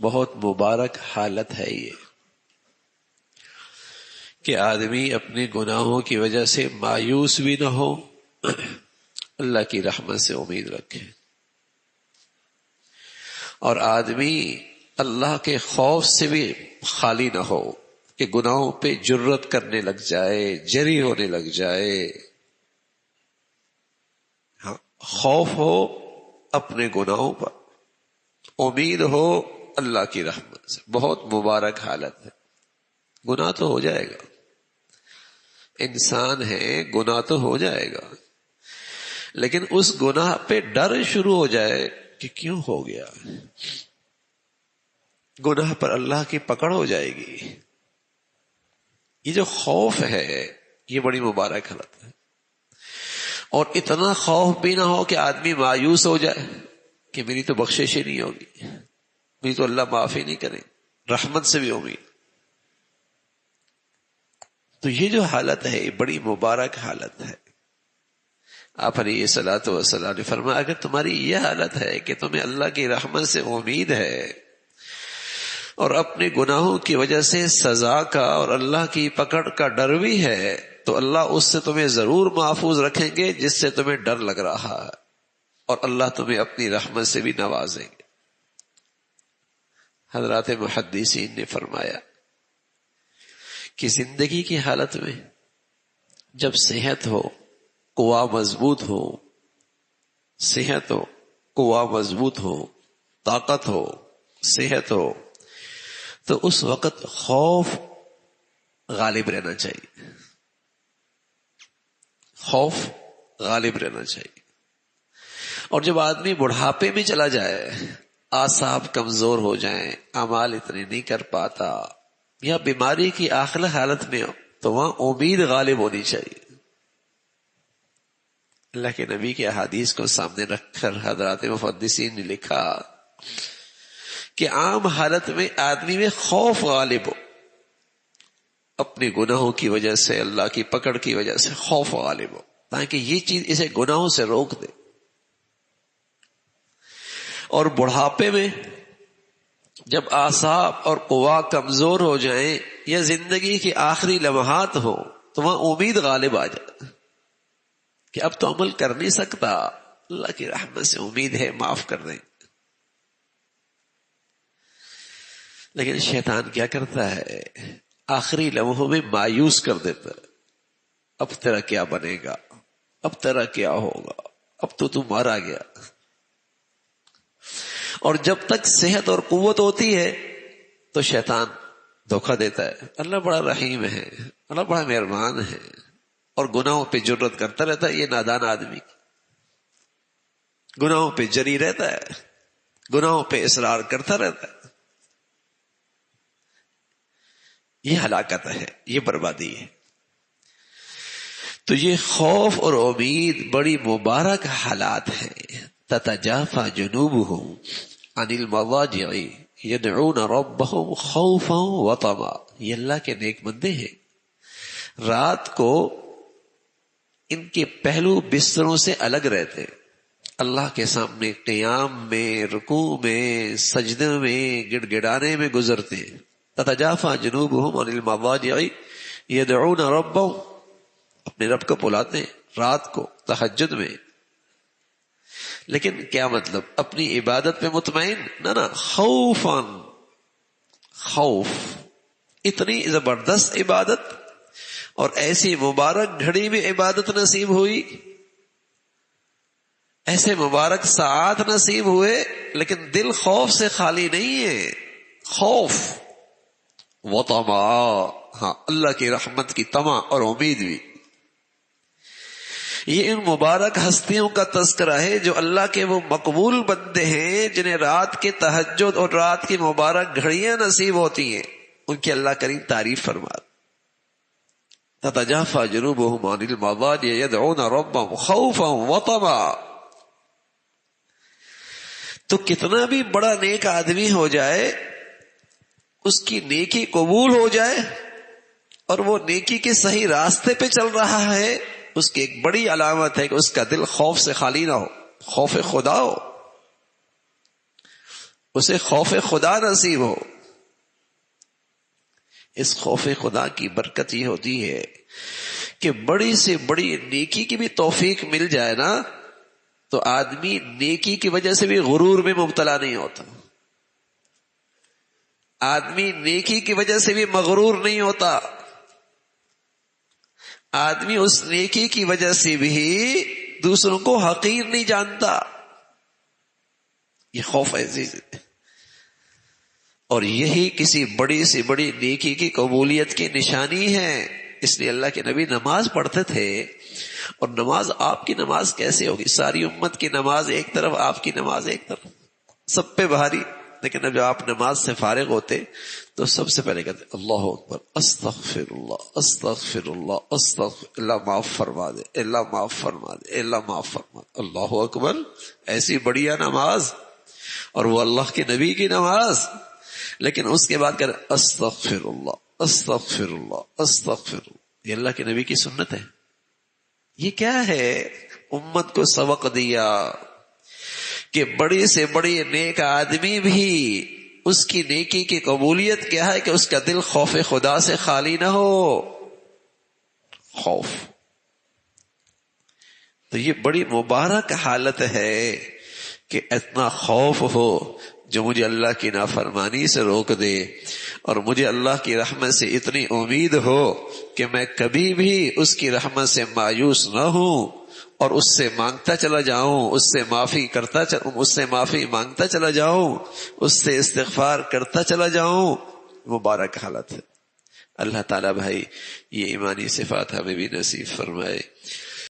بہت مبارک حالت ہے یہ کہ آدمی اپنے گناہوں کی وجہ سے مایوس بھی نہ ہو، اللہ کی رحمت سے امید رکھے، اور آدمی اللہ کے خوف سے بھی خالی نہ ہو کہ گناہوں پہ جرت کرنے لگ جائے، جری ہونے لگ جائے۔ ہاں، خوف ہو اپنے گناہوں پر، امید ہو اللہ کی رحمت سے۔ بہت مبارک حالت ہے۔ گناہ تو ہو جائے گا، انسان ہے، گناہ تو ہو جائے گا، لیکن اس گناہ پہ ڈر شروع ہو جائے کہ کیوں ہو گیا، گناہ پر اللہ کی پکڑ ہو جائے گی۔ یہ جو خوف ہے یہ بڑی مبارک حالت ہے، اور اتنا خوف بھی نہ ہو کہ آدمی مایوس ہو جائے کہ میری تو بخشش ہی نہیں ہوگی، میری تو اللہ معاف ہی نہیں کرے، رحمت سے بھی امید۔ تو یہ جو حالت ہے یہ بڑی مبارک حالت ہے۔ آپ علیہ الصلوۃ والسلام نے فرمایا اگر تمہاری یہ حالت ہے کہ تمہیں اللہ کی رحمت سے امید ہے اور اپنے گناہوں کی وجہ سے سزا کا اور اللہ کی پکڑ کا ڈر بھی ہے، تو اللہ اس سے تمہیں ضرور محفوظ رکھیں گے جس سے تمہیں ڈر لگ رہا ہے، اور اللہ تمہیں اپنی رحمت سے بھی نوازیں گے۔ حضرات محدثین نے فرمایا کہ زندگی کی حالت میں جب صحت ہو، قوا مضبوط ہو، صحت ہو، قوا مضبوط ہو، طاقت ہو، صحت ہو، تو اس وقت خوف غالب رہنا چاہیے، خوف غالب رہنا چاہیے۔ اور جب آدمی بڑھاپے میں چلا جائے، اعصاب کمزور ہو جائیں، اعمال اتنے نہیں کر پاتا، یا بیماری کی آخر حالت میں ہو، تو وہاں امید غالب ہونی چاہیے۔ اللہ کے نبی کے احادیث کو سامنے رکھ کر حضرات محدثین نے لکھا کہ عام حالت میں آدمی میں خوف غالب ہو، اپنے گناہوں کی وجہ سے، اللہ کی پکڑ کی وجہ سے خوف غالب ہو، تاکہ یہ چیز اسے گناہوں سے روک دے۔ اور بڑھاپے میں جب اعصاب اور قوا کمزور ہو جائیں یا زندگی کی آخری لمحات ہو، تو وہاں امید غالب آ جائے کہ اب تو عمل کر نہیں سکتا، اللہ کی رحمت سے امید ہے معاف کر دیں۔ لیکن شیطان کیا کرتا ہے، آخری لمحوں میں مایوس کر دیتا ہے، اب تیرا کیا بنے گا، اب تیرا کیا ہوگا، اب تو مارا گیا۔ اور جب تک صحت اور قوت ہوتی ہے تو شیطان دھوکہ دیتا ہے، اللہ بڑا رحیم ہے، اللہ بڑا مہربان ہے، اور گناہوں پہ جرت کرتا رہتا ہے۔ یہ نادان آدمی گناہوں پہ جری رہتا ہے، گناہوں پہ اصرار کرتا رہتا ہے۔ یہ ہلاکت ہے، یہ بربادی ہے۔ تو یہ خوف اور امید بڑی مبارک حالات ہیں۔ تتجافى جنوبهم عن المضاجع يدعون ربهم خوفا وطمعا، یہ اللہ کے نیک بندے ہیں، رات کو ان کے پہلو بستروں سے الگ رہتے، اللہ کے سامنے قیام میں، رکوع میں، سجدے میں، گڑ گڑانے میں گزرتے ہیں۔ تتجافى جنوبهم عن المضاجع يدعون ربهم، اپنے رب کو بلاتے ہیں رات کو تہجد میں۔ لیکن کیا مطلب، اپنی عبادت پہ مطمئن نہ خوفاً، خوف، اتنی زبردست عبادت اور ایسی مبارک گھڑی میں عبادت نصیب ہوئی، ایسے مبارک ساعات نصیب ہوئے، لیکن دل خوف سے خالی نہیں ہے، خوف وطمع، ہاں اللہ کی رحمت کی طمع اور امید بھی۔ یہ ان مبارک ہستیوں کا تذکرہ ہے جو اللہ کے وہ مقبول بندے ہیں جنہیں رات کے تہجد اور رات کی مبارک گھڑیاں نصیب ہوتی ہیں، ان کی اللہ کریم تعریف فرماتا۔ تتجافى جنوبهم عن المضاجع يدعون ربهم خوفا وطمعا۔ تو کتنا بھی بڑا نیک آدمی ہو جائے، اس کی نیکی قبول ہو جائے اور وہ نیکی کے صحیح راستے پہ چل رہا ہے، اس کی ایک بڑی علامت ہے کہ اس کا دل خوف سے خالی نہ ہو، خوف خدا ہو۔ اسے خوف خدا نصیب ہو. اس خوف خدا کی برکت یہ ہوتی ہے کہ بڑی سے بڑی نیکی کی بھی توفیق مل جائے نا تو آدمی نیکی کی وجہ سے بھی غرور میں مبتلا نہیں ہوتا. آدمی نیکی کی وجہ سے بھی مغرور نہیں ہوتا. آدمی اس نیکی کی وجہ سے بھی دوسروں کو حقیر نہیں جانتا. یہ خوف عزیز ہے، اور یہی کسی بڑی سے بڑی نیکی کی قبولیت کی نشانی ہے. اس لیے اللہ کے نبی نماز پڑھتے تھے، اور نماز آپ کی نماز کیسے ہوگی؟ ساری امت کی نماز ایک طرف، آپ کی نماز ایک طرف، سب پہ بھاری. لیکن اب جب آپ نماز سے فارغ ہوتے تو سب سے پہلے کہتے اللہ اکبر، استغفر اللہ، استغفر اللہ، استغفر اللہ، معاف فرما دے، اللہ معاف فرما دے، اللہ معاف فرما دے. اللہ اکبر، ایسی بڑھیا نماز، اور وہ اللہ کے نبی کی نماز. لیکن اس کے بعد کہتے استغفر اللہ، استغفر اللہ، استغفر اللہ. یہ اللہ کے نبی کی سنت ہے. یہ کیا ہے؟ امت کو سبق دیا کہ بڑی سے بڑی نیک آدمی بھی اس کی نیکی کی قبولیت کیا ہے کہ اس کا دل خوف خدا سے خالی نہ ہو. خوف تو یہ بڑی مبارک حالت ہے کہ اتنا خوف ہو جو مجھے اللہ کی نافرمانی سے روک دے، اور مجھے اللہ کی رحمت سے اتنی امید ہو کہ میں کبھی بھی اس کی رحمت سے مایوس نہ ہوں، اور اس سے مانگتا چلا جاؤں، اس سے معافی مانگتا چلا جاؤں، اس سے استغفار کرتا چلا جاؤں. مبارک حالت ہے. اللہ تعالیٰ بھائی یہ ایمانی صفات ہمیں بھی نصیب فرمائے.